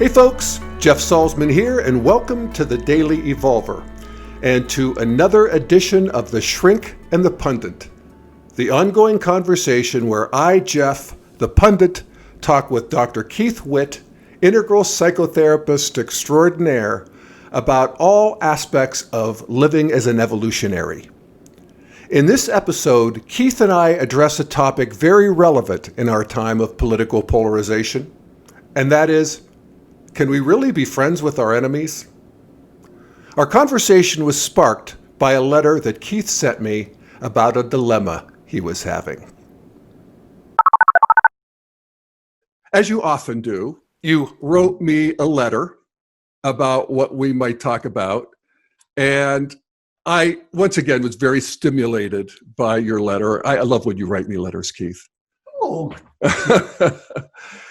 Hey folks, Jeff Salzman here, and welcome to the Daily Evolver, and to another edition of The Shrink and the Pundit, the ongoing conversation where I, Jeff, the Pundit, talk with Dr. Keith Witt, integral psychotherapist extraordinaire, about all aspects of living as an evolutionary. In this episode, Keith and I address a topic very relevant in our time of political polarization, and that is, can we really be friends with our enemies? Our conversation was sparked by a letter that Keith sent me about a dilemma he was having. As you often do, you wrote me a letter about what we might talk about, and I, once again, was very stimulated by your letter. I love when you write me letters, Keith. Oh.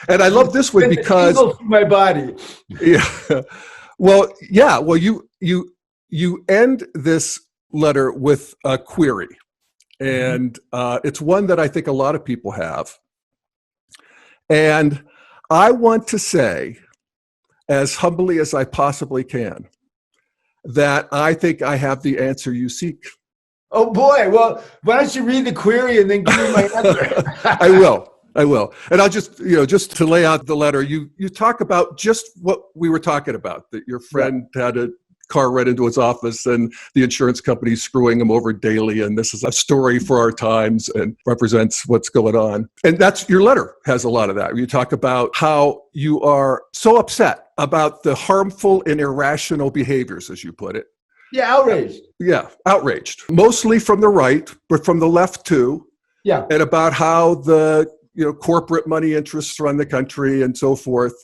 And I love this one because my body. Yeah. Well, you end this letter with a query, and it's one that I think a lot of people have. And I want to say, as humbly as I possibly can, that I think I have the answer you seek. Oh boy! Well, why don't you read the query and then give me my answer? I will. And I'll just to lay out the letter, you talk about just what we were talking about, that your friend had a car right into his office and the insurance company's screwing him over daily. And this is a story for our times and represents what's going on. And that's, your letter has a lot of that. You talk about how you are so upset about the harmful and irrational behaviors, as you put it. Yeah, outraged. Yeah, outraged. Mostly from the right, but from the left too. Yeah. And about how the corporate money interests run the country and so forth.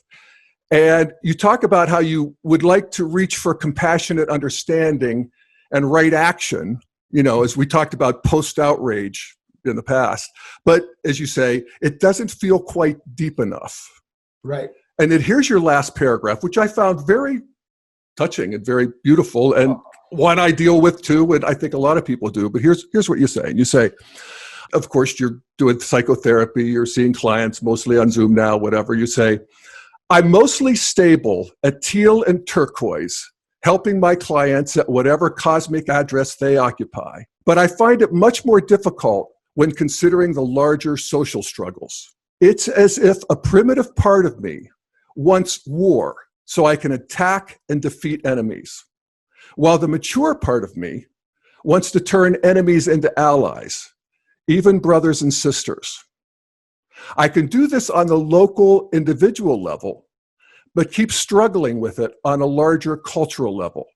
And you talk about how you would like to reach for compassionate understanding and right action, as we talked about post-outrage in the past. But as you say, it doesn't feel quite deep enough. Right. And then here's your last paragraph, which I found very touching and very beautiful, and one I deal with too, and I think a lot of people do. But here's what you say. You say, of course, you're doing psychotherapy, you're seeing clients mostly on Zoom now, whatever. You say, I'm mostly stable at teal and turquoise, helping my clients at whatever cosmic address they occupy. But I find it much more difficult when considering the larger social struggles. It's as if a primitive part of me wants war so I can attack and defeat enemies, while the mature part of me wants to turn enemies into allies, even brothers and sisters. I can do this on the local individual level, but keep struggling with it on a larger cultural level.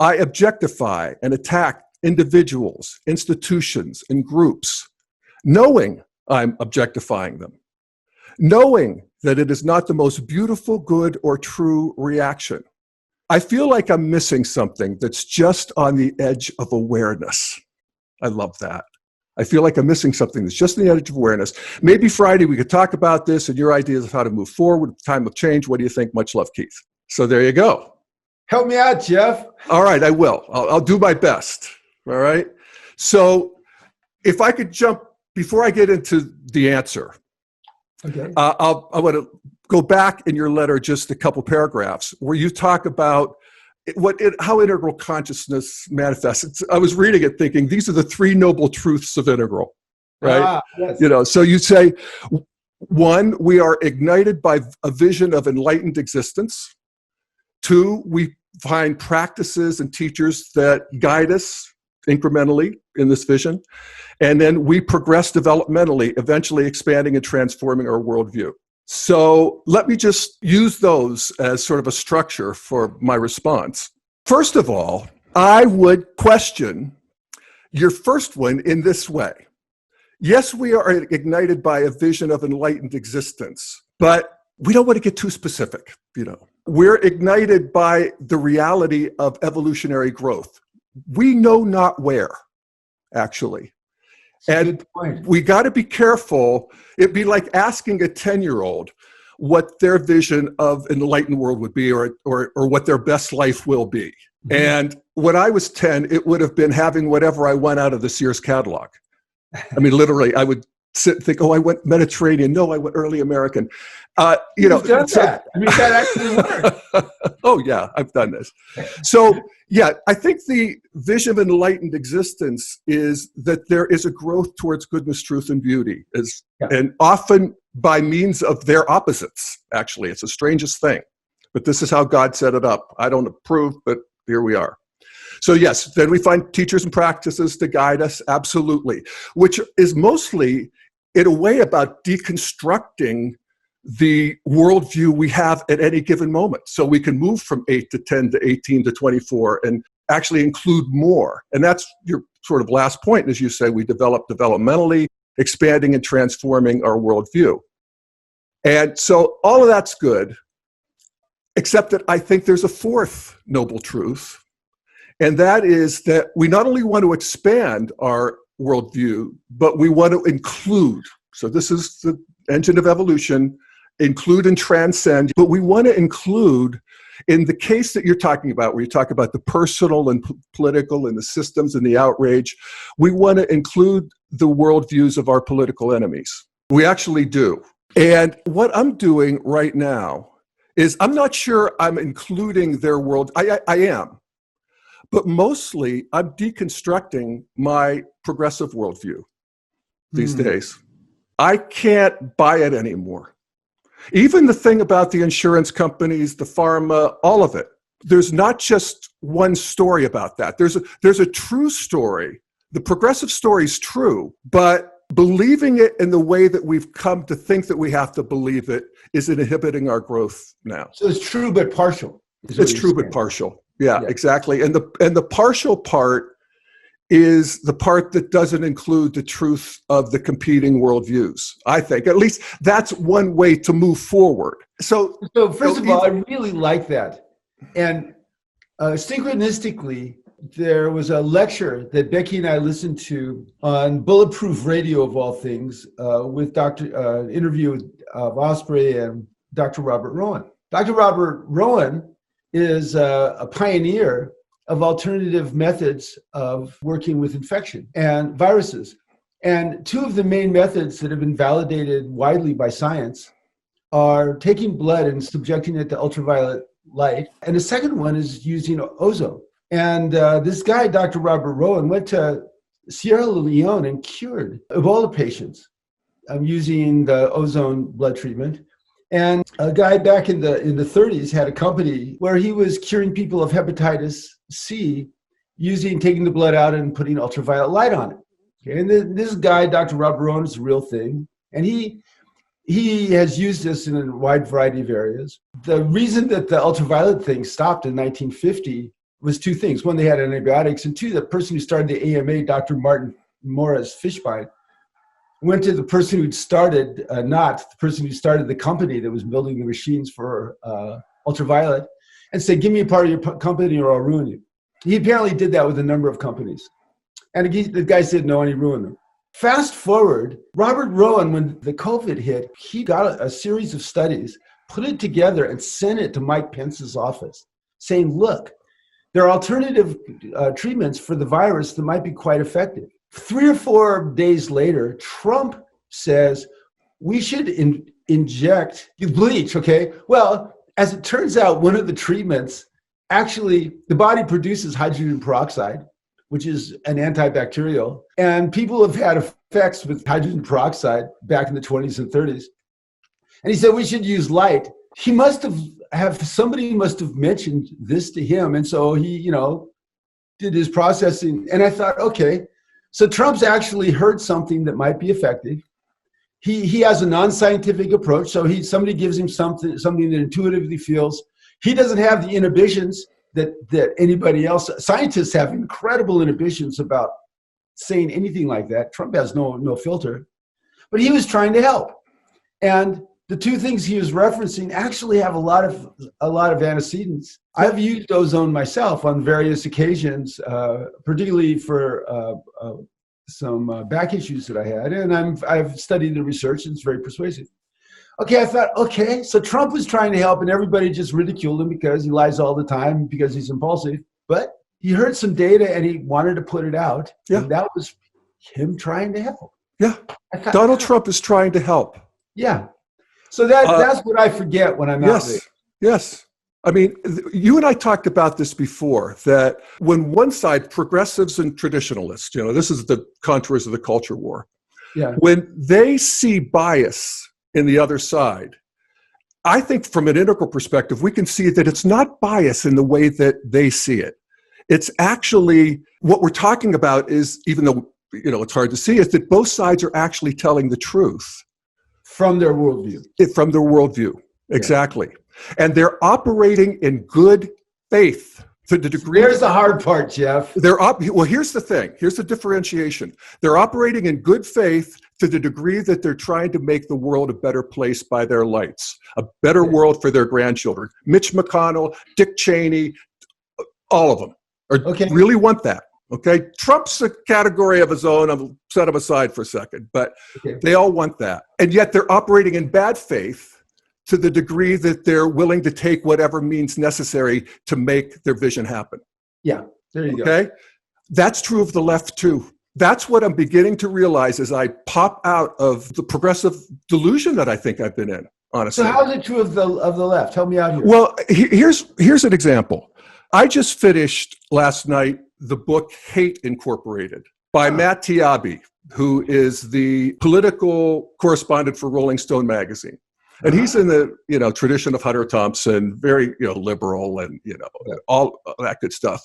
I objectify and attack individuals, institutions, and groups, knowing I'm objectifying them, knowing that it is not the most beautiful, good, or true reaction. I feel like I'm missing something that's just on the edge of awareness. I love that. I feel like I'm missing something that's just on the edge of awareness. Maybe Friday we could talk about this and your ideas of how to move forward at the time of change. What do you think? Much love, Keith. So there you go. Help me out, Jeff. All right, I will. I'll do my best. All right. So if I could jump, before I get into the answer, okay. I want to go back in your letter just a couple paragraphs where you talk about how integral consciousness manifests. I was reading it thinking, these are the three noble truths of integral, right? Yes. So you say, 1, we are ignited by a vision of enlightened existence. 2, we find practices and teachers that guide us incrementally in this vision. And then we progress developmentally, eventually expanding and transforming our worldview. So let me just use those as sort of a structure for my response. First of all, I would question your first one in this way. Yes, we are ignited by a vision of enlightened existence, but we don't want to get too specific. We're ignited by the reality of evolutionary growth. We know not where, actually. And we got to be careful. It'd be like asking a 10-year-old what their vision of an enlightened world would be, or what their best life will be. Mm-hmm. And when I was 10, it would have been having whatever I want out of the Sears catalog. I mean, literally, I would sit and think, oh, I went Mediterranean. No, I went early American. You've done that. I mean, that actually worked. Oh, yeah, I've done this. So, yeah, I think the vision of enlightened existence is that there is a growth towards goodness, truth, and beauty, and often by means of their opposites, actually. It's the strangest thing. But this is how God set it up. I don't approve, but here we are. So yes, then we find teachers and practices to guide us, absolutely, which is mostly, in a way, about deconstructing the worldview we have at any given moment. So we can move from 8 to 10 to 18 to 24 and actually include more. And that's your sort of last point, as you say, we develop developmentally, expanding and transforming our worldview. And so all of that's good, except that I think there's a fourth noble truth, and that is that we not only want to expand our worldview, but we want to include. So this is the engine of evolution, include and transcend, but we want to include, in the case that you're talking about, where you talk about the personal and political and the systems and the outrage, we want to include the worldviews of our political enemies. We actually do. And what I'm doing right now is, I'm not sure I'm including their world. I am. But mostly, I'm deconstructing my progressive worldview these days. I can't buy it anymore. Even the thing about the insurance companies, the pharma, all of it. There's not just one story about that. There's a true story. The progressive story is true, but believing it in the way that we've come to think that we have to believe it is inhibiting our growth now. So it's true but partial. It's true but partial. Yeah, exactly. And the partial part is the part that doesn't include the truth of the competing worldviews. I think at least that's one way to move forward. So first of all, I really like that. And synchronistically, there was a lecture that Becky and I listened to on Bulletproof Radio, of all things, with interview of Osprey and Dr. Robert Rowan. Dr. Robert Rowan is a pioneer of alternative methods of working with infection and viruses. And two of the main methods that have been validated widely by science are taking blood and subjecting it to ultraviolet light. And the second one is using ozone. And this guy, Dr. Robert Rowan, went to Sierra Leone and cured Ebola patients using the ozone blood treatment. And a guy back in the 30s had a company where he was curing people of hepatitis C taking the blood out and putting ultraviolet light on it. Okay, and this guy, Dr. Robert Rowan, is a real thing. And he has used this in a wide variety of areas. The reason that the ultraviolet thing stopped in 1950 was two things. One, they had antibiotics. And two, the person who started the AMA, Dr. Martin Morris Fishbein, went to the person who'd started, the person who started the company that was building the machines for ultraviolet, and said, give me a part of your company or I'll ruin you. He apparently did that with a number of companies. And the guy said no, and he ruined them. Fast forward, Robert Rowan, when the COVID hit, he got a series of studies, put it together, and sent it to Mike Pence's office, saying, look, there are alternative treatments for the virus that might be quite effective. 3 or 4 days later, Trump says, we should inject bleach, okay? Well, as it turns out, one of the treatments, actually, the body produces hydrogen peroxide, which is an antibacterial. And people have had effects with hydrogen peroxide back in the 20s and 30s. And he said, we should use light. He must somebody must have mentioned this to him. And so he, did his processing. And I thought, okay, so Trump's actually heard something that might be effective. He has a non-scientific approach. So somebody gives him something that intuitively feels. He doesn't have the inhibitions that anybody else. Scientists have incredible inhibitions about saying anything like that. Trump has no filter, but he was trying to help. And the two things he was referencing actually have a lot of antecedents. I've used ozone myself on various occasions, particularly for some back issues that I had, and I've studied the research, and it's very persuasive. Okay, I thought, okay, so Trump was trying to help, and everybody just ridiculed him because he lies all the time, because he's impulsive. But he heard some data, and he wanted to put it out, and that was him trying to help. Yeah. Donald Trump is trying to help. Yeah. So that's what I forget when I'm out there. Yes. I mean, you and I talked about this before, that when one side, progressives and traditionalists, this is the contours of the culture war. Yeah. When they see bias in the other side, I think from an integral perspective, we can see that it's not bias in the way that they see it. It's actually, what we're talking about is, even though it's hard to see, is that both sides are actually telling the truth. From their worldview. From their worldview, exactly. Yeah. And they're operating in good faith to the degree. There's the hard part, Jeff. Well, here's the thing. Here's the differentiation. They're operating in good faith to the degree that they're trying to make the world a better place by their lights, a better world for their grandchildren. Mitch McConnell, Dick Cheney, all of them really want that. Okay, Trump's a category of his own. I'll set him aside for a second, but they all want that. And yet they're operating in bad faith to the degree that they're willing to take whatever means necessary to make their vision happen. Yeah, there you go. Okay, that's true of the left too. That's what I'm beginning to realize as I pop out of the progressive delusion that I think I've been in, honestly. So how is it true of the left? Help me out here. Well, here's an example. I just finished last night the book Hate Incorporated by Matt Taibbi, who is the political correspondent for Rolling Stone magazine. And he's in the tradition of Hunter Thompson, very liberal and all that good stuff.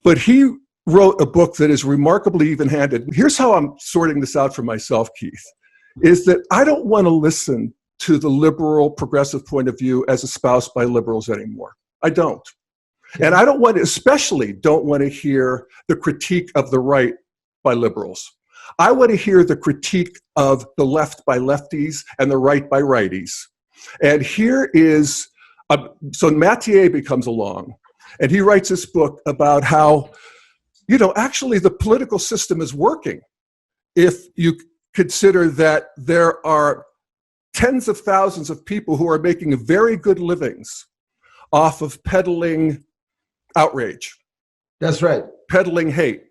But he wrote a book that is remarkably even-handed. Here's how I'm sorting this out for myself, Keith, is that I don't want to listen to the liberal progressive point of view as espoused by liberals anymore. I don't. And I especially don't want to hear the critique of the right by liberals. I want to hear the critique of the left by lefties and the right by righties. And here is, so Matt Taibbi comes along and he writes this book about how, actually the political system is working if you consider that there are tens of thousands of people who are making very good livings off of peddling outrage. That's right. Peddling hate.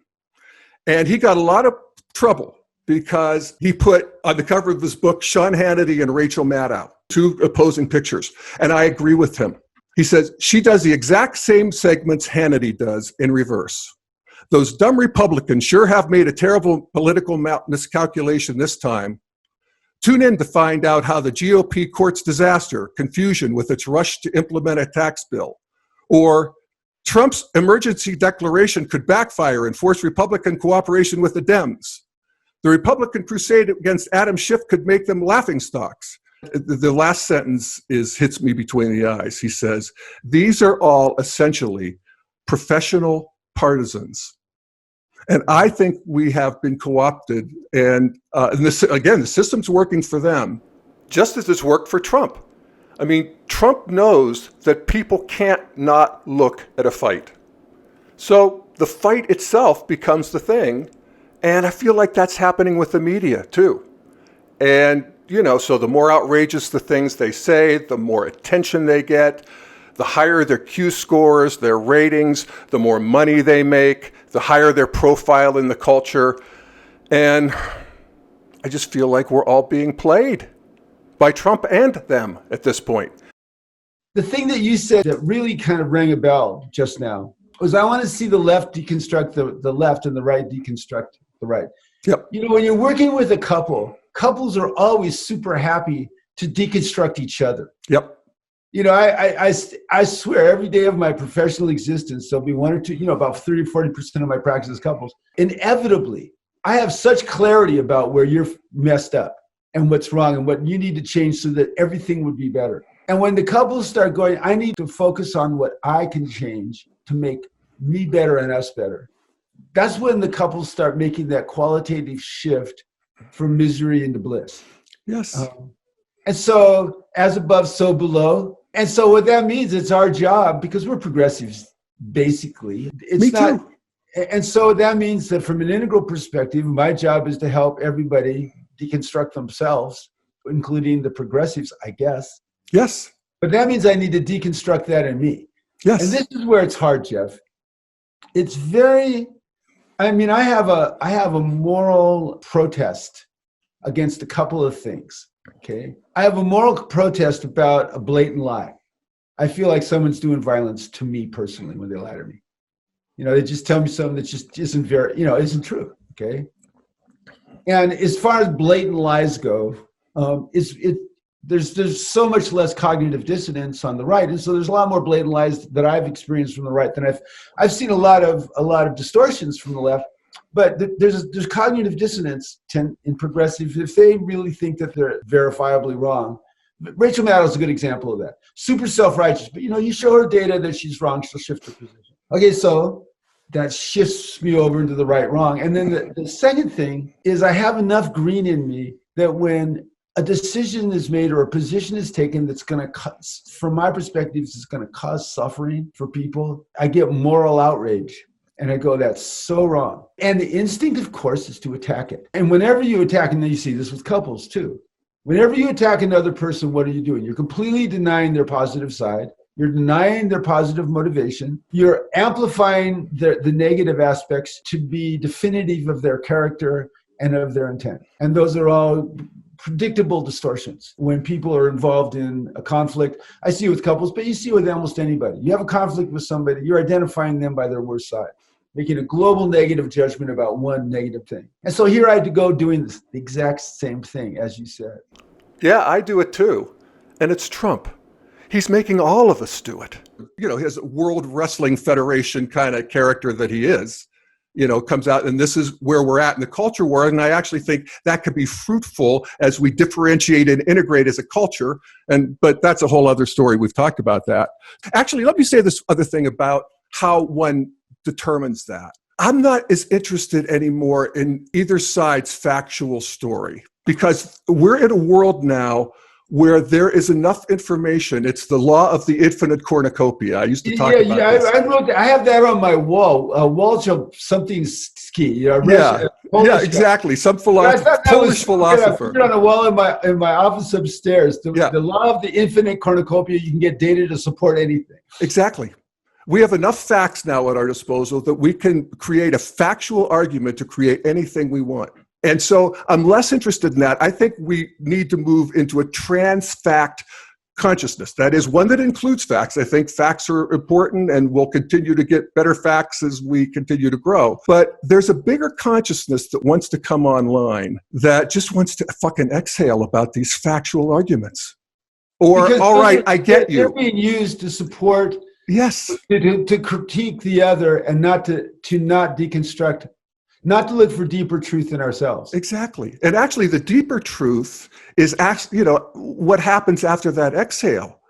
And he got a lot of trouble because he put on the cover of his book Sean Hannity and Rachel Maddow, two opposing pictures. And I agree with him. He says, she does the exact same segments Hannity does in reverse. Those dumb Republicans sure have made a terrible political miscalculation this time. Tune in to find out how the GOP courts disaster, confusion with its rush to implement a tax bill, or Trump's emergency declaration could backfire and force Republican cooperation with the Dems. The Republican crusade against Adam Schiff could make them laughingstocks. The last sentence hits me between the eyes. He says, these are all essentially professional partisans. And I think we have been co-opted. And this, again, the system's working for them, just as it's worked for Trump. I mean, Trump knows that people can't not look at a fight. So the fight itself becomes the thing. And I feel like that's happening with the media too. And, so the more outrageous the things they say, the more attention they get, the higher their Q scores, their ratings, the more money they make, the higher their profile in the culture. And I just feel like we're all being played by Trump and them at this point. The thing that you said that really kind of rang a bell just now was I want to see the left deconstruct the left and the right deconstruct the right. Yep. When you're working with a couples are always super happy to deconstruct each other. Yep. I swear every day of my professional existence, there'll be one or two, about 30 or 40% of my practice is couples. Inevitably, I have such clarity about where you're messed up and what's wrong and what you need to change so that everything would be better. And when the couples start going, I need to focus on what I can change to make me better and us better. That's when the couples start making that qualitative shift from misery into bliss. Yes. And so as above, so below. And so what that means, it's our job, because we're progressives, basically. Me too. And so that means that from an integral perspective, my job is to help everybody deconstruct themselves, including the progressives, I guess. Yes. But that means I need to deconstruct that in me. Yes. And this is where it's hard, Jeff. It's very, I have a moral protest against a couple of things. Okay. I have a moral protest about a blatant lie. I feel like someone's doing violence to me personally when they lie to me. They just tell me something that just isn't isn't true. Okay. And as far as blatant lies go, there's so much less cognitive dissonance on the right, and so there's a lot more blatant lies that I've experienced from the right than I've seen a lot of distortions from the left. But there's cognitive dissonance in progressives if they really think that they're verifiably wrong. Rachel Maddow's a good example of that. Super self-righteous, but you show her data that she's wrong, she'll shift her position. Okay, so that shifts me over into the right wrong. And then the second thing is I have enough green in me that when a decision is made or a position is taken that's going to, from my perspective, is going to cause suffering for people, I get moral outrage. And I go, that's so wrong. And the instinct, of course, is to attack it. And whenever you attack, and then you see this with couples too, whenever you attack another person, what are you doing? You're completely denying their positive side. You're denying their positive motivation. You're amplifying the negative aspects to be definitive of their character and of their intent. And those are all predictable distortions when people are involved in a conflict. I see it with couples, but you see it with almost anybody. You have a conflict with somebody, you're identifying them by their worst side, making a global negative judgment about one negative thing. And so here I had to go doing the exact same thing, as you said. Yeah, I do it too. And it's Trump. He's making all of us do it. His World Wrestling Federation kind of character that he is, comes out, and this is where we're at in the culture war. And I actually think that could be fruitful as we differentiate and integrate as a culture. But that's a whole other story. We've talked about that. Actually, let me say this other thing about how one determines that. I'm not as interested anymore in either side's factual story, because we're in a world now where there is enough information. It's the law of the infinite cornucopia. I used to talk about this. I have that on my wall. Walsh of something ski. Exactly. Some Polish philosopher. I put it on a wall in my office upstairs. The law of the infinite cornucopia. You can get data to support anything. Exactly. We have enough facts now at our disposal that we can create a factual argument to create anything we want. And so I'm less interested in that. I think we need to move into a trans-fact consciousness. That is one that includes facts. I think facts are important, and we'll continue to get better facts as we continue to grow. But there's a bigger consciousness that wants to come online that just wants to fucking exhale about these factual arguments. Or, because all right, I get you. They're being used to support, yes, to critique the other and not to not deconstruct. Not to look for deeper truth in ourselves. Exactly. And actually, the deeper truth is actually, what happens after that exhale,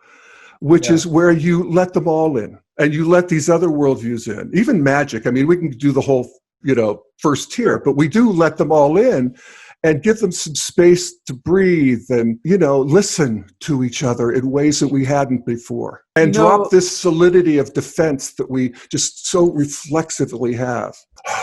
which is where you let them all in and you let these other worldviews in. Even magic. I mean, we can do the whole, first tier, but we do let them all in and give them some space to breathe and, listen to each other in ways that we hadn't before. And drop this solidity of defense that we just so reflexively have.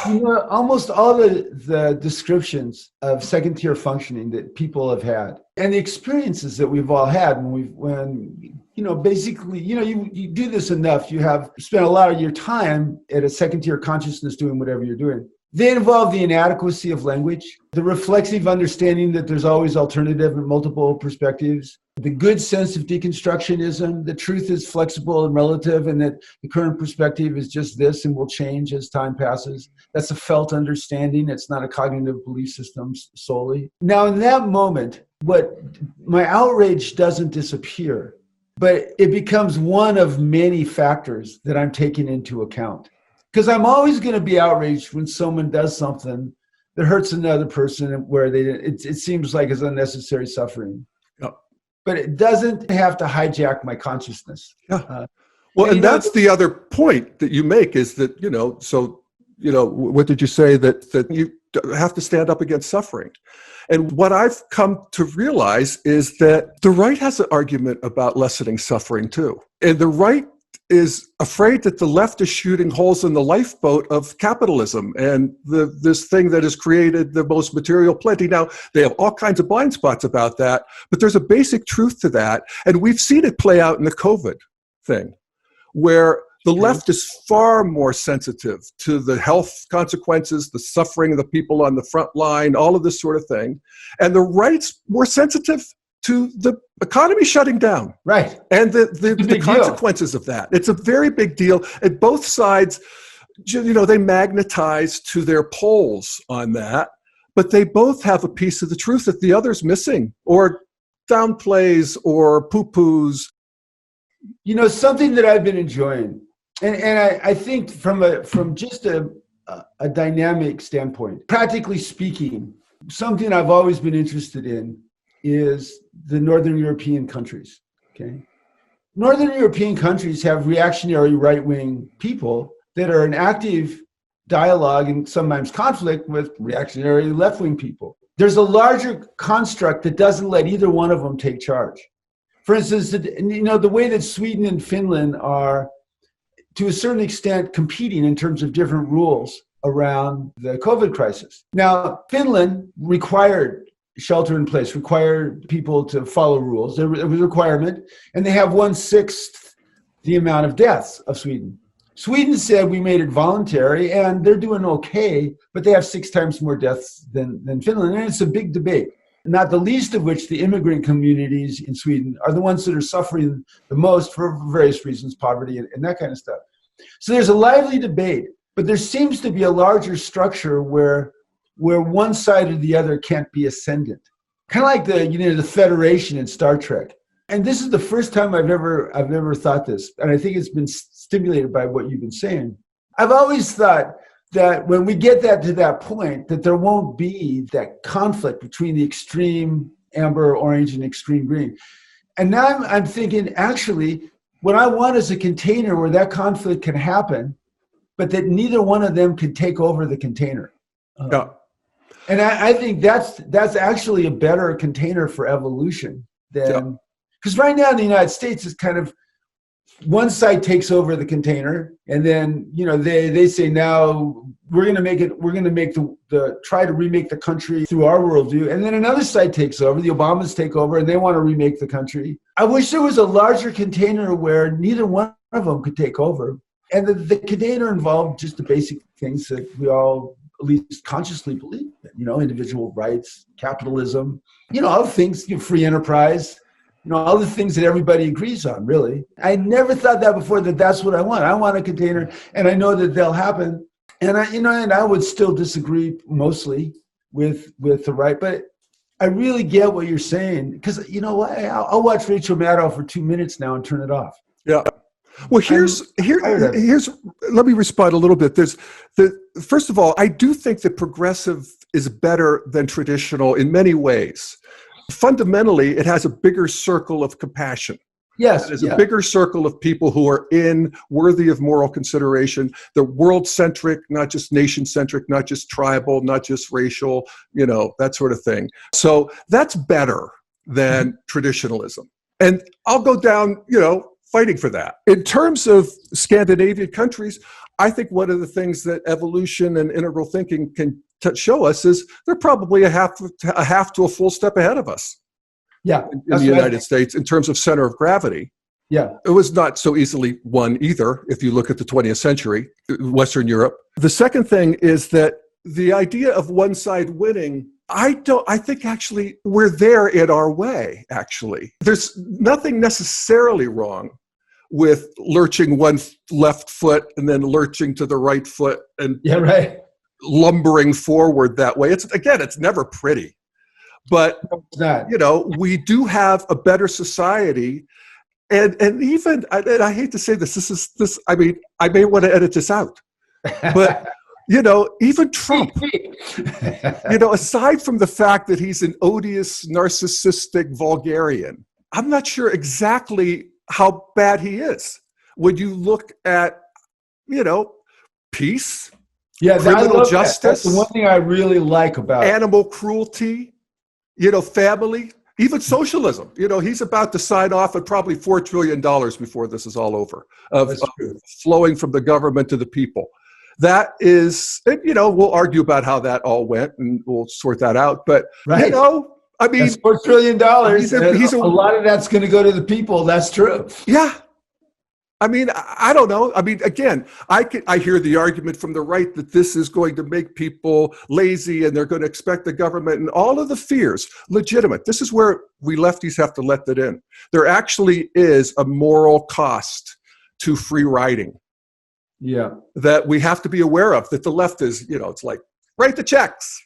Almost all the descriptions of second-tier functioning that people have had and the experiences that we've all had when basically, you do this enough, you have spent a lot of your time at a second-tier consciousness doing whatever you're doing. They involve the inadequacy of language, the reflexive understanding that there's always alternative and multiple perspectives, the good sense of deconstructionism, the truth is flexible and relative, and that the current perspective is just this and will change as time passes. That's a felt understanding. It's not a cognitive belief system solely. Now, in that moment, my outrage doesn't disappear, but it becomes one of many factors that I'm taking into account. Because I'm always going to be outraged when someone does something that hurts another person where it seems like it's unnecessary suffering. Yep. But it doesn't have to hijack my consciousness. Yeah. And that's the other point that you make is that, what did you say? That you have to stand up against suffering. And what I've come to realize is that the right has an argument about lessening suffering too. And the right is afraid that the left is shooting holes in the lifeboat of capitalism and this thing that has created the most material plenty. Now, they have all kinds of blind spots about that, but there's a basic truth to that. And we've seen it play out in the COVID thing, where The left is far more sensitive to the health consequences, the suffering of the people on the front line, all of this sort of thing. And the right's more sensitive to the economy shutting down. Right. And the consequences of that. It's a very big deal. And both sides, they magnetize to their poles on that, but they both have a piece of the truth that the other's missing or downplays or poo-poos. Something that I've been enjoying, and I think from just a dynamic standpoint, practically speaking, something I've always been interested in is the Northern European countries. Okay, Northern European countries have reactionary right-wing people that are in active dialogue and sometimes conflict with reactionary left-wing people. There's a larger construct that doesn't let either one of them take charge. For instance, the way that Sweden and Finland are, to a certain extent, competing in terms of different rules around the COVID crisis. Now, Finland required shelter in place, required people to follow rules. It was a requirement, and they have 1/6 the amount of deaths of Sweden. Sweden said we made it voluntary, and they're doing okay, but they have 6 times more deaths than Finland, and it's a big debate. Not the least of which the immigrant communities in Sweden are the ones that are suffering the most for various reasons, poverty and that kind of stuff. So there's a lively debate, but there seems to be a larger structure where one side or the other can't be ascendant. Kind of like the Federation in Star Trek. And this is the first time I've ever thought this, and I think it's been stimulated by what you've been saying. I've always thought that when we get to that point, that there won't be that conflict between the extreme amber, orange, and extreme green. And now I'm thinking, actually, what I want is a container where that conflict can happen, but that neither one of them can take over the container. Yeah. And I think that's actually a better container for evolution than, because right now in the United States it's kind of one side takes over the container, and then they say now we're going to make try to remake the country through our worldview, and then another side takes over. The Obamas take over, and they want to remake the country. I wish there was a larger container where neither one of them could take over, and the container involved just the basic things that we all at least consciously believe in, individual rights, capitalism, all the things, free enterprise. All the things that everybody agrees on, really. I never thought that before, that's what I want. I want a container, and I know that they'll happen. And I would still disagree mostly with the right, but I really get what you're saying, because you know what? I'll watch Rachel Maddow for 2 minutes now and turn it off. Yeah. Well, here's let me respond a little bit. First of all, I do think that progressive is better than traditional in many ways. Fundamentally, it has a bigger circle of compassion. Yes. There's a bigger circle of people who are worthy of moral consideration. They're world-centric, not just nation-centric, not just tribal, not just racial, that sort of thing. So that's better than traditionalism. And I'll go down, fighting for that. In terms of Scandinavian countries, I think one of the things that evolution and integral thinking can show us is they're probably a half to a full step ahead of us. Yeah, in the United States in terms of center of gravity. Yeah, it was not so easily won either. If you look at the 20th century, Western Europe. The second thing is that the idea of one side winning, I think actually we're there in our way. Actually, there's nothing necessarily wrong with lurching one left foot and then lurching to the right foot and lumbering forward that way. It's never pretty, but we do have a better society, and even I hate to say this. I mean, I may want to edit this out, but even Trump, aside from the fact that he's an odious, narcissistic vulgarian, I'm not sure exactly how bad he is. When you look at, peace, criminal justice, that's the one thing I really like about animal cruelty, family, even socialism. He's about to sign off at probably $4 trillion before this is all over, of flowing from the government to the people. That is, we'll argue about how that all went, and we'll sort that out. But, I mean, that's $4 trillion. A lot of that's going to go to the people. That's true. Yeah. I mean, I don't know. I mean, again, I hear the argument from the right that this is going to make people lazy and they're going to expect the government, and all of the fears, legitimate. This is where we lefties have to let that in. There actually is a moral cost to free riding. Yeah. That we have to be aware of, that the left is, it's like, write the checks,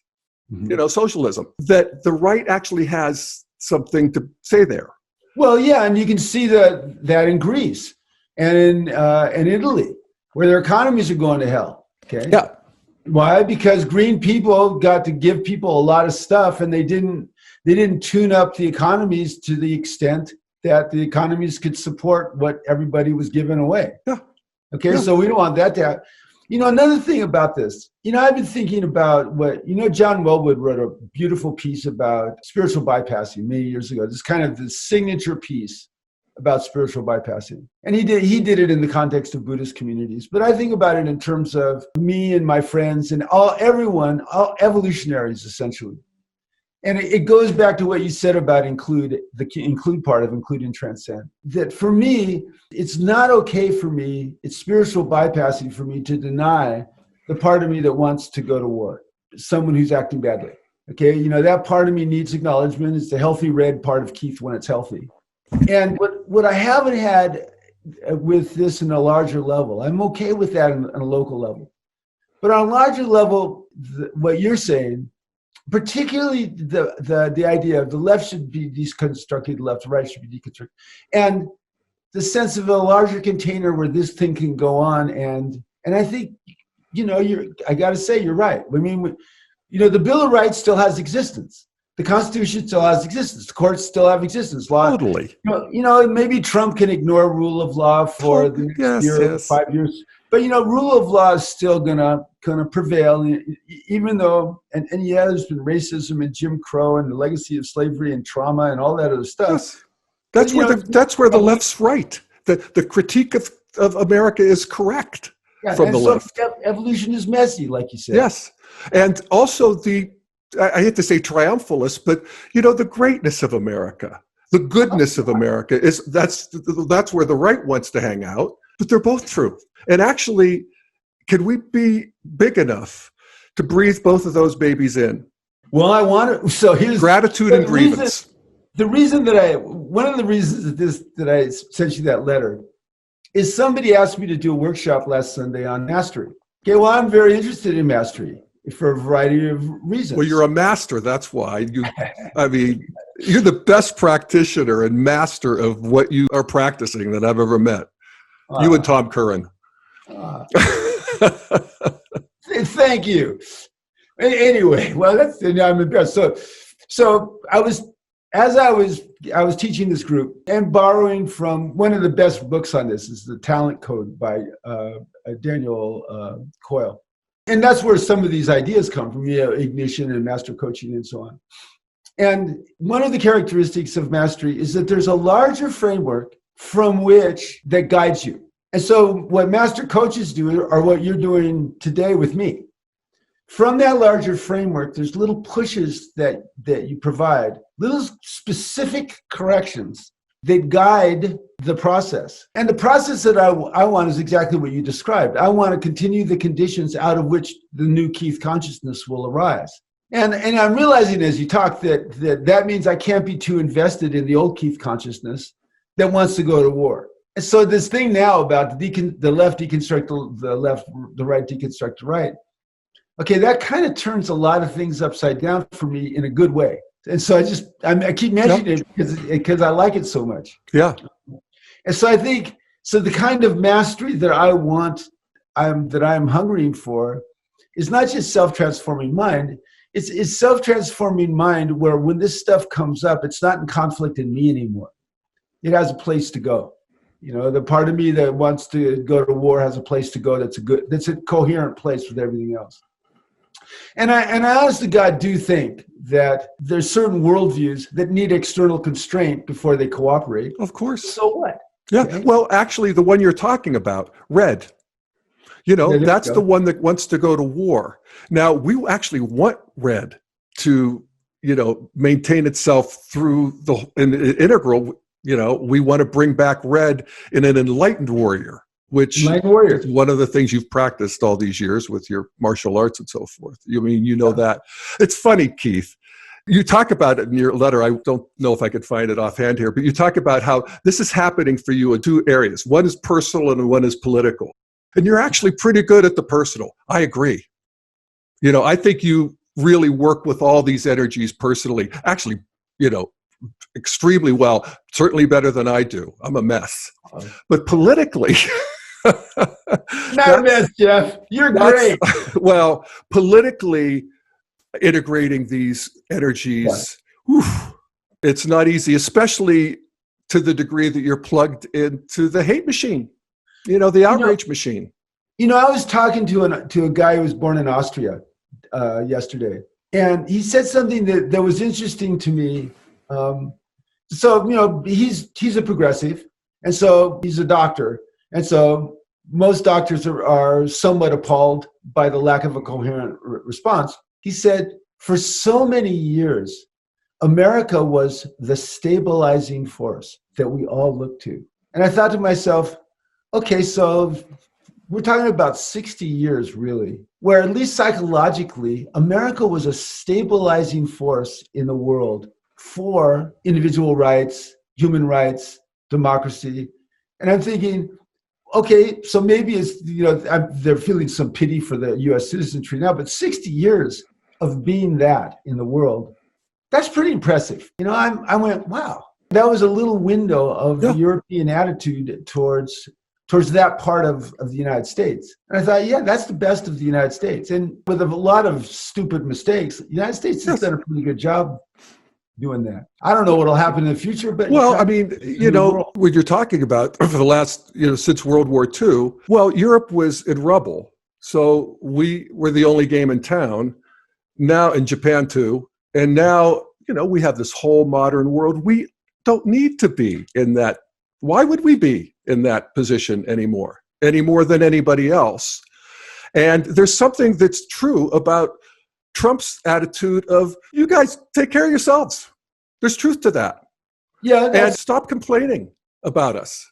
socialism. That the right actually has something to say there. Well, yeah, and you can see that in Greece. And in Italy, where their economies are going to hell. Okay. Yeah. Why? Because green people got to give people a lot of stuff, and they didn't tune up the economies to the extent that the economies could support what everybody was giving away. Yeah. Okay. Yeah. So we don't want that to happen. Another thing about this, I've been thinking about John Wellwood wrote a beautiful piece about spiritual bypassing many years ago. This is kind of the signature piece about spiritual bypassing. And he did it in the context of Buddhist communities. But I think about it in terms of me and my friends and all evolutionaries, essentially. And it goes back to what you said about include part of include and transcend. That for me, it's not okay for me, it's spiritual bypassing for me to deny the part of me that wants to go to war, someone who's acting badly. Okay, that part of me needs acknowledgement. It's the healthy red part of Keith when it's healthy. And what I haven't had with this in a larger level, I'm okay with that on a local level. But on a larger level, what you're saying, particularly the idea of the left should be deconstructed, the left, the right should be deconstructed, and the sense of a larger container where this thing can go on. And I think, I got to say, you're right. I mean, the Bill of Rights still has existence. The Constitution still has existence. The courts still have existence. Law, totally. Maybe Trump can ignore rule of law for the next year or 5 years, but rule of law is still gonna prevail. Even though, and there's been racism and Jim Crow and the legacy of slavery and trauma and all that other stuff. Yes. That's where the left's right. The critique of America is correct from the left. Evolution is messy, like you said. Yes, and also I hate to say triumphalist, but the greatness of America, the goodness of America that's where the right wants to hang out. But they're both true. And actually, can we be big enough to breathe both of those babies in? Well, I want to. So here's gratitude and grievance. One of the reasons that I sent you that letter is somebody asked me to do a workshop last Sunday on mastery. Okay, well, I'm very interested in mastery for a variety of reasons. Well, you're a master. That's why you're the best practitioner and master of what you are practicing that I've ever met. You and Tom Curran. Thank you. Anyway, well, I'm impressed. So I was teaching this group and borrowing from one of the best books on this is The Talent Code by Daniel Coyle. And that's where some of these ideas come from, ignition and master coaching and so on. And one of the characteristics of mastery is that there's a larger framework from which that guides you. And so what master coaches do are what you're doing today with me. From that larger framework, there's little pushes that you provide, little specific corrections that guide the process. And the process that I want is exactly what you described. I want to continue the conditions out of which the new Keith consciousness will arise. And I'm realizing as you talk that means I can't be too invested in the old Keith consciousness that wants to go to war. And so this thing now about the left deconstruct the left, the right deconstruct the right, okay, that kind of turns a lot of things upside down for me in a good way. And so I keep mentioning it because I like it so much. Yeah. And so I think, the kind of mastery that I want, that I'm hungering for, is not just self-transforming mind. It's self-transforming mind where when this stuff comes up, it's not in conflict in me anymore. It has a place to go. The part of me that wants to go to war has a place to go that's a coherent place with everything else. And I honest to God do think that there's certain worldviews that need external constraint before they cooperate. Of course. So what? Yeah. Okay. Well, actually, the one you're talking about, red, that's the one that wants to go to war. Now, we actually want red to, maintain itself through the integral We want to bring back red in an enlightened warrior, which is one of the things you've practiced all these years with your martial arts and so forth. That. It's funny, Keith. You talk about it in your letter. I don't know if I could find it offhand here, but you talk about how this is happening for you in two areas. One is personal and one is political. And you're actually pretty good at the personal. I agree. I think you really work with all these energies personally. Actually, extremely well, certainly better than I do. I'm a mess. But politically... Not a mess, Jeff. You're great. Well, politically... integrating these energies, it's not easy, especially to the degree that you're plugged into the hate machine, the outrage machine. I was talking to a guy who was born in Austria yesterday, and he said something that was interesting to me. He's a progressive, and so he's a doctor, and so most doctors are somewhat appalled by the lack of a coherent response. He said, for so many years, America was the stabilizing force that we all look to. And I thought to myself, okay, so we're talking about 60 years, really, where at least psychologically, America was a stabilizing force in the world for individual rights, human rights, democracy. And I'm thinking, okay, so maybe it's, they're feeling some pity for the U.S. citizenry now, but 60 years of being that in the world, that's pretty impressive. I went, wow, that was a little window of the European attitude towards that part of the United States. And I thought, that's the best of the United States. And with a lot of stupid mistakes, the United States has done a pretty good job doing that. I don't know what will happen in the future, but what you're talking about for the last, since World War II, Europe was in rubble. So we were the only game in town. Now in Japan too, and now, we have this whole modern world. We don't need to be in that. Why would we be in that position any more than anybody else? And there's something that's true about Trump's attitude of, you guys take care of yourselves. There's truth to that. Yeah. And stop complaining about us,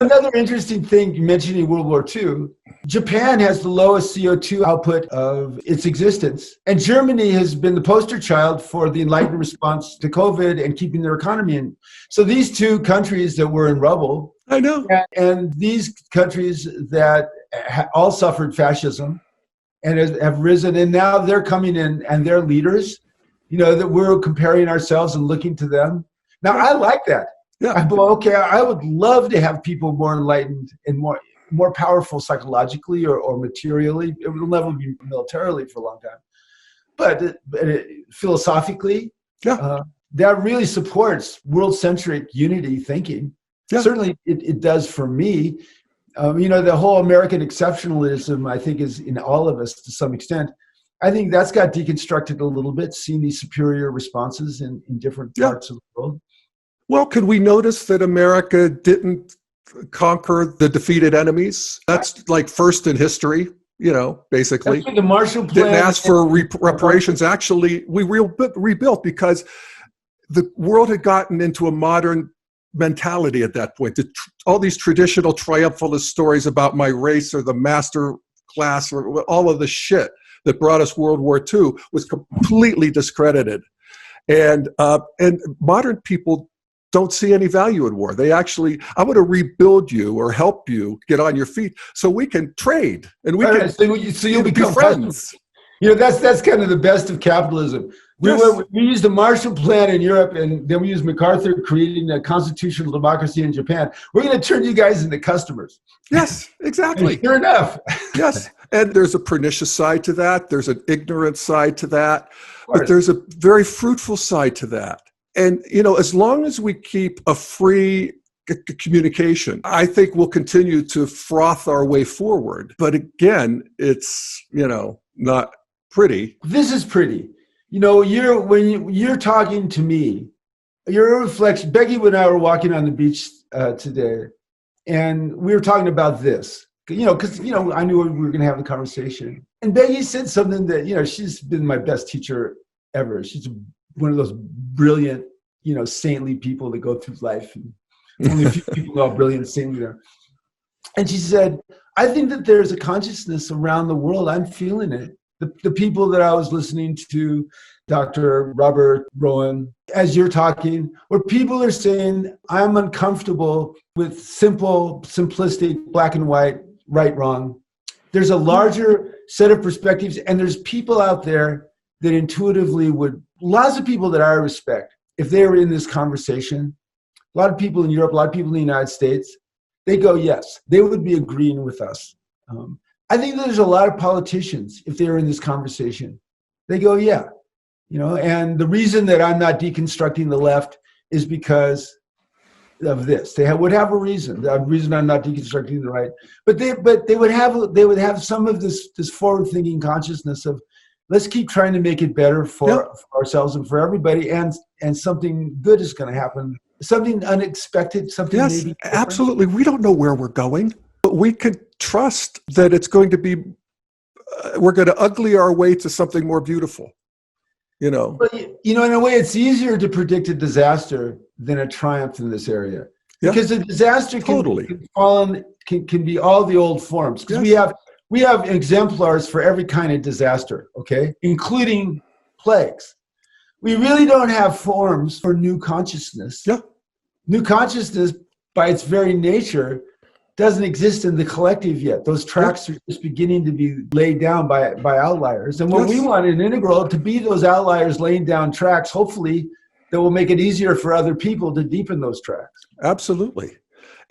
Another interesting thing, you mentioned in World War II, Japan has the lowest CO2 output of its existence. And Germany has been the poster child for the enlightened response to COVID and keeping their economy in. So these two countries that were in rubble. I know. And these countries that all suffered fascism and have risen, and now they're coming in and they're leaders, that we're comparing ourselves and looking to them. Now, I like that. Yeah. I would love to have people more enlightened and more powerful psychologically or materially. It will never be militarily for a long time. But philosophically, that really supports world-centric unity thinking. Yeah. Certainly it does for me. The whole American exceptionalism, I think, is in all of us to some extent. I think that's got deconstructed a little bit, seeing these superior responses in different parts of the world. Well, could we notice that America didn't conquer the defeated enemies? That's like first in history, basically. That's the Marshall Plan. Didn't ask for reparations. Actually, we rebuilt because the world had gotten into a modern mentality at that point. All these traditional triumphalist stories about my race or the master class or all of the shit that brought us World War II was completely discredited. And modern people don't see any value in war. They actually, I want to rebuild you or help you get on your feet so we can trade and we can so you'll become friends. That's kind of the best of capitalism. We used the Marshall Plan in Europe, and then we used MacArthur creating a constitutional democracy in Japan. We're going to turn you guys into customers. Yes, exactly. Sure enough. Yes. And there's a pernicious side to that. There's an ignorant side to that. But there's a very fruitful side to that. And, as long as we keep a free communication, I think we'll continue to froth our way forward. But again, it's, not pretty. This is pretty. When you're talking to me, your reflection, Becky and I were walking on the beach today, and we were talking about this, because, I knew we were going to have the conversation. And Becky said something that, she's been my best teacher ever. She's one of those brilliant saintly people that go through life, and only a few people know how brilliant saintly they are. And she said, I think that there's a consciousness around the world. I'm feeling it. The people that I was listening to, Dr. Robert Rowan, as you're talking, where people are saying, I'm uncomfortable with simple, simplistic, black and white, right, wrong. There's a larger set of perspectives, and there's people out there that intuitively lots of people that I respect, if they were in this conversation, a lot of people in Europe, a lot of people in the United States, they go, yes, they would be agreeing with us. I think there's a lot of politicians, if they were in this conversation, they go, yeah. And the reason that I'm not deconstructing the left is because of this. They would have a reason. The reason I'm not deconstructing the right, but they would have some of this forward-thinking consciousness of, let's keep trying to make it better for ourselves and for everybody, and something good is going to happen. Something unexpected, something maybe different. Absolutely. We don't know where we're going, but we could trust that it's going to be, we're going to ugly our way to something more beautiful, But, in a way, it's easier to predict a disaster than a triumph in this area. Because a disaster can be all the old forms. Because we have exemplars for every kind of disaster, okay, including plagues. We really don't have forms for new consciousness. Yeah. New consciousness, by its very nature, doesn't exist in the collective yet. Those tracks are just beginning to be laid down by outliers. And what we want in Integral to be those outliers laying down tracks, hopefully, that will make it easier for other people to deepen those tracks. Absolutely.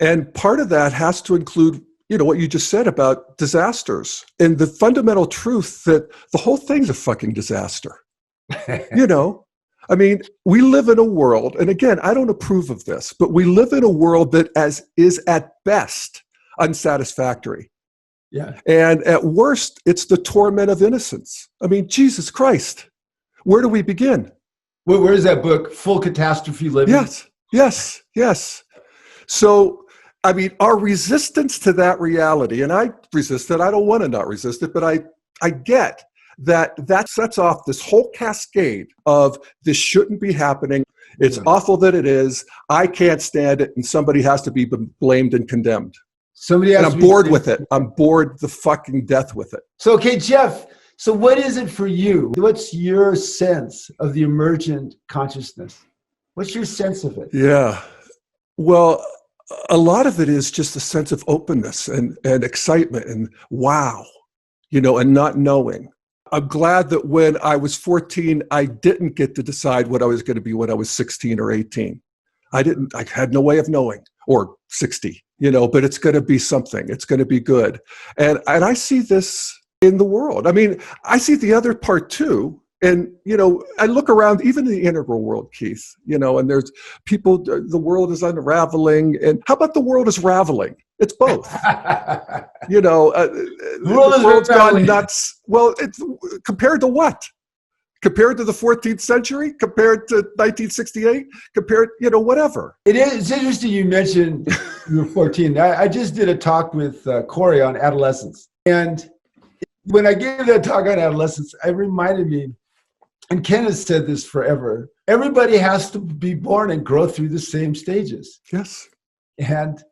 And part of that has to include, what you just said about disasters and the fundamental truth that the whole thing's a fucking disaster. We live in a world, and again, I don't approve of this, but we live in a world that is at best unsatisfactory. Yeah. And at worst, it's the torment of innocence. Jesus Christ, where do we begin? Where is that book, Full Catastrophe Living? Yes. So, our resistance to that reality, and I resist it, I don't want to not resist it, but I get that sets off this whole cascade of this shouldn't be happening. It's awful that it is. I can't stand it, and somebody has to be blamed and condemned. And I'm bored with it. I'm bored the fucking death with it. So, okay, Jeff, so what is it for you? What's your sense of the emergent consciousness? What's your sense of it? Yeah. Well, a lot of it is just a sense of openness and excitement and wow, and not knowing. I'm glad that when I was 14, I didn't get to decide what I was going to be when I was 16 or 18. I had no way of knowing, or 60, but it's going to be something. It's going to be good. And I see this in the world. I see the other part too. And, I look around, even in the integral world, Keith, and there's people, the world is unraveling. And how about the world is raveling? It's both. The world's gone nuts. Well, it's compared to what? Compared to the 14th century? Compared to 1968? Compared, whatever. It's interesting you mentioned you were 14. I just did a talk with Corey on adolescence. And when I gave that talk on adolescence, I reminded me, and Ken has said this forever, everybody has to be born and grow through the same stages. Yes. And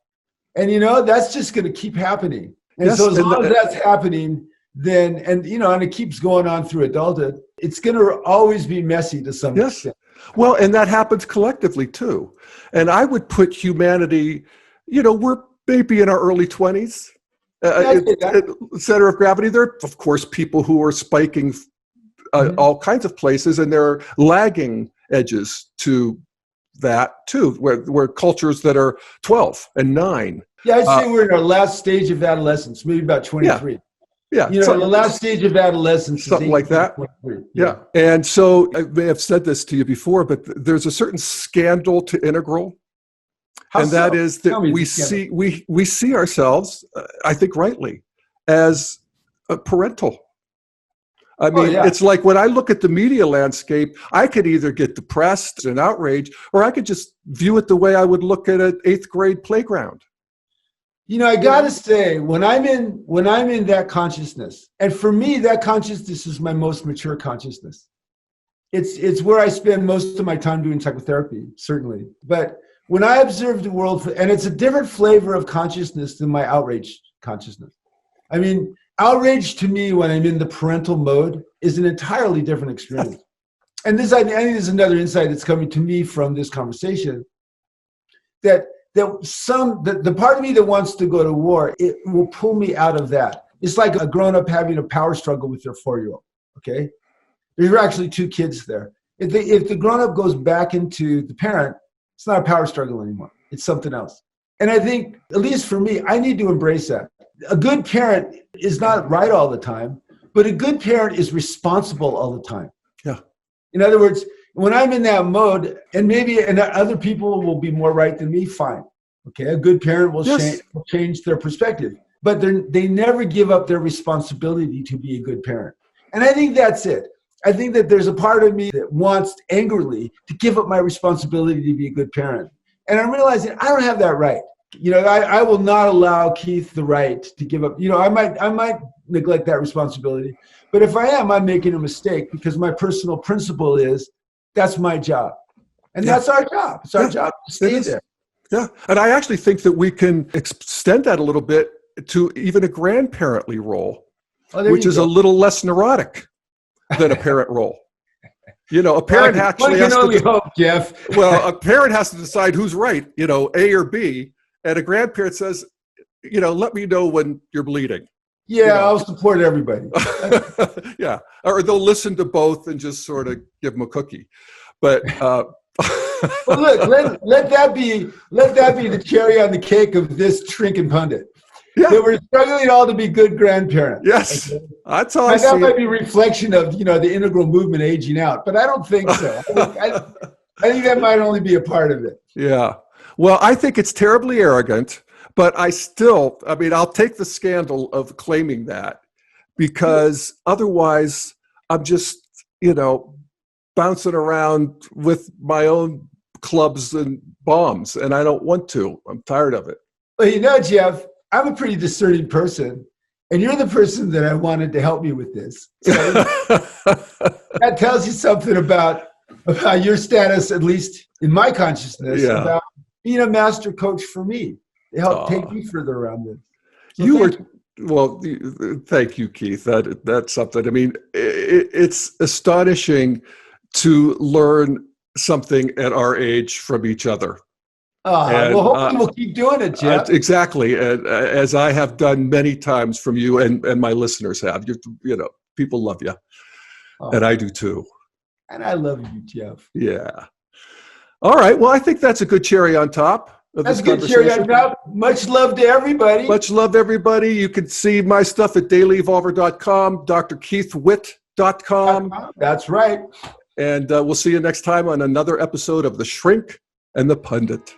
that's just going to keep happening. And so as long as that's happening, then, and it keeps going on through adulthood, it's going to always be messy to some extent. Well, and that happens collectively too. And I would put humanity, we're maybe in our early 20s, center of gravity. There are, of course, people who are spiking all kinds of places, and there are lagging edges to that too, where cultures that are 12 and 9. Yeah, I'd say we're in our last stage of adolescence, maybe about 23. Yeah. The last stage of adolescence. Something like that. Yeah. And so I may have said this to you before, but there's a certain scandal to integral. That is that we see ourselves, I think rightly, as parental. It's like when I look at the media landscape, I could either get depressed and outraged, or I could just view it the way I would look at an 8th grade playground. I got to say, when I'm in that consciousness, and for me, that consciousness is my most mature consciousness. It's where I spend most of my time doing psychotherapy, certainly. But when I observe the world, and it's a different flavor of consciousness than my outrage consciousness. I mean, outrage to me when I'm in the parental mode is an entirely different experience. And this, I think this is another insight that's coming to me from this conversation, that the part of me that wants to go to war, it will pull me out of that. It's like a grown-up having a power struggle with their 4-year-old, okay? There are actually 2 kids there. If the grown-up goes back into the parent, it's not a power struggle anymore. It's something else. And I think, at least for me, I need to embrace that. A good parent is not right all the time, but a good parent is responsible all the time. Yeah. In other words, when I'm in that mode, and other people will be more right than me, fine. Okay, a good parent will change their perspective, but they never give up their responsibility to be a good parent. And I think that's it. I think that there's a part of me that wants angrily to give up my responsibility to be a good parent. And I'm realizing I don't have that right. I will not allow Keith the right to give up. I might neglect that responsibility. But if I am, I'm making a mistake, because my personal principle is that's my job. And that's our job. It's our job to stay there. Yeah. And I actually think that we can extend that a little bit to even a grandparently role, which is a little less neurotic than a parent role. A parent actually has to hope, Jeff. Well, a parent has to decide who's right, A or B, and a grandparent says, let me know when you're bleeding. Yeah, I'll support everybody. Yeah, or they'll listen to both and just sort of give them a cookie. But well, look, let that be the cherry on the cake of this Shrinking Pundit. Yeah. They were struggling all to be good grandparents. Yes, okay? That's how I see. That might be a reflection of the integral movement aging out, but I don't think so. I think that might only be a part of it. Yeah. Well, I think it's terribly arrogant, but I'll take the scandal of claiming that, because otherwise I'm just, bouncing around with my own clubs and bombs, and I don't want to. I'm tired of it. Well, Jeff, I'm a pretty discerning person, and you're the person that I wanted to help me with this. So that tells you something about your status, at least in my consciousness, about being a master coach for me. It helped take me further around this. So thank you, Keith. That's something. I mean, it's astonishing to learn something at our age from each other. Hopefully we'll keep doing it, Jeff. Exactly, as I have done many times from you, and my listeners have. People love you, and I do too. And I love you, Jeff. Yeah. All right. Well, I think that's a good cherry on top. That's a good cherry on top. Much love to everybody. Much love, everybody. You can see my stuff at dailyevolver.com, drkeithwitt.com. That's right. And we'll see you next time on another episode of The Shrink and the Pundit.